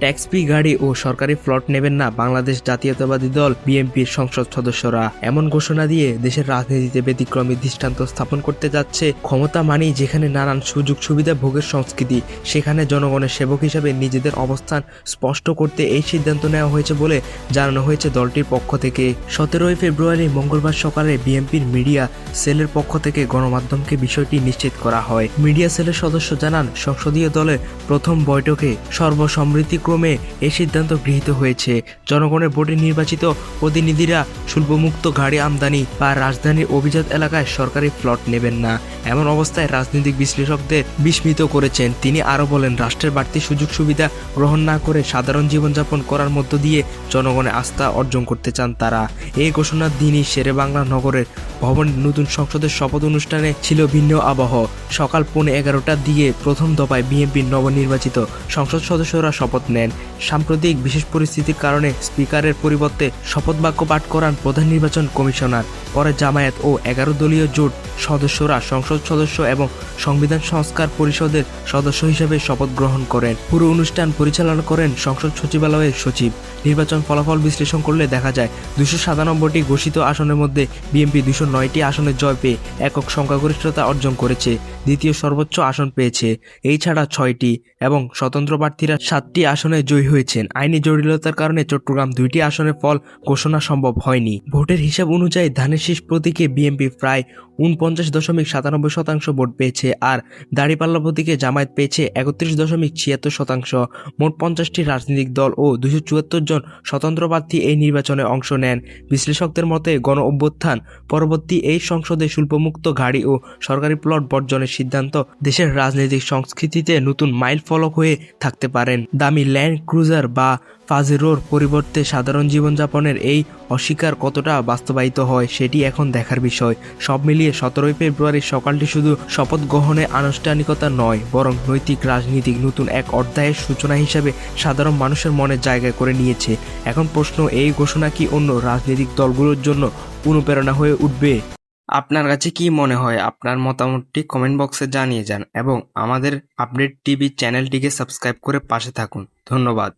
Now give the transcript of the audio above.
Tax free গাড়ি ও সরকারি plot নেবেন না বাংলাদেশ জাতীয়তাবাদী দল বিএনপির সংসদ সদস্যরা। এমন ঘোষণা দিয়ে দেশের রাজনীতিতে ব্যতিক্রমী দৃষ্টান্ত স্থাপন করতে যাচ্ছে। ক্ষমতা মানেই যেখানে নানান সুযোগ সুবিধা ভোগের সংস্কৃতি, সেখানে জনগণের সেবক হিসাবে নিজেদের অবস্থান স্পষ্ট করতে এই সিদ্ধান্ত নেওয়া হয়েছে বলে জানানো হয়েছে দলটির পক্ষ থেকে। 17 ফেব্রুয়ারি মঙ্গলবার সকালে বিএনপির মিডিয়া সেলের পক্ষ থেকে গণমাধ্যমকে বিষয়টি নিশ্চিত করা হয়। মিডিয়া সেলের সদস্য জানান, সংসদীয় দলের প্রথম বৈঠকে সর্বসম্মতিক্রমে এই সিদ্ধান্ত গৃহীত হয়েছে। জনগণের ভোটে নির্বাচিত প্রতিনিধিরা শুল্কমুক্ত গাড়ি আমদানি বা রাজধানীর অভিজাত এলাকায় সরকারি প্লট নেবেন না। এমন অবস্থায় রাজনৈতিক বিশ্লেষকদের বিস্মিত করেছেন। তিনি আরও বলেন, রাষ্ট্রের বাড়তি সুযোগ সুবিধা গ্রহণ না করে সাধারণ জীবনযাপন করার মধ্য দিয়ে জনগণের আস্থা অর্জন করতে চান তারা। এই ঘোষণার দিনই শেরেবাংলা নগরের ভবন নতুন সংসদের শপথ অনুষ্ঠানে ছিল ভিন্ন আবহ। সকাল 11:15টার দিকে প্রথম দফায় বিএনপির নবনির্বাচিত সংসদ সদস্যরা শপথ নেন। সাম্প্রতিক বিশেষ পরিস্থিতির কারণে স্পিকারের পরিবর্তে শপথ বাক্য পাঠ করান প্রধান নির্বাচন কমিশনার। পরে জামায়াত ও 11 দলীয় জোট সদস্যরা সংসদ সদস্য এবং সংবিধান সংস্কার পরিষদের সদস্য হিসেবে শপথ গ্রহণ করেন। পুরো অনুষ্ঠান পরিচালনা করেন সংসদ সচিবালয়ের সচিব। নির্বাচন ফলাফল বিশ্লেষণ করলে দেখা যায় 297টি ঘোষিত আসনের মধ্যে বিএনপি 209টি আসনে জয় পেয়ে একক সংখ্যাগরিষ্ঠতা অর্জন করেছে, দ্বিতীয় সর্বোচ্চ আসন পেয়েছে। এই ছাড়া 6টি এবং স্বতন্ত্র প্রার্থীরা 7টি আসনে জয়ী হয়েছেন। আইনি জটিলতার কারণে চট্টগ্রাম 2টি আসনের ফল ঘোষণা সম্ভব হয়নি। ভোটের হিসাব অনুযায়ী ধানের শীষ প্রতীকে বিএনপি প্রায় 49.97% ভোট পেয়েছে, আর দাঁড়িপাল্লা প্রতীকে জামায়াত পেয়েছে 31.76%। মোট 50টি রাজনৈতিক দল ও 274 জন স্বতন্ত্র প্রার্থী এই নির্বাচনে অংশ নেন। বিশ্লেষকদের মতে গণ অভ্যুত্থান পরবর্তী এই সংসদে শুল্কমুক্ত গাড়ি ও সরকারি প্লট বর্জনের সিদ্ধান্ত দেশের রাজনৈতিক সংস্কৃতিতে নতুন মাইল ফলক হয়ে থাকতে পারেন। দামি ল্যান্ড ক্রুজার বা পাজেরোর পরিবর্তে সাধারণ জীবনযাপনের এই অস্বীকার কতটা বাস্তবায়িত হয় সেটি এখন দেখার বিষয়। সব মিলিয়ে 17 ফেব্রুয়ারির সকালটি শুধু শপথ গ্রহণে আনুষ্ঠানিকতা নয়, বরং নৈতিক রাজনীতিক নতুন এক অধ্যায়ের সূচনা হিসাবে সাধারণ মানুষের মনে জায়গা করে নিয়েছে। এখন প্রশ্ন, এই ঘোষণা কি অন্য রাজনৈতিক দলগুলোর জন্য অনুপ্রেরণা হয়ে উঠবে? আপনার কাছে কি মনে হয়? আপনার মতামতটি কমেন্ট বক্সে জানিয়ে যান এবং আমাদের আপডেট টিভি চ্যানেলটিকে সাবস্ক্রাইব করে পাশে থাকুন। ধন্যবাদ।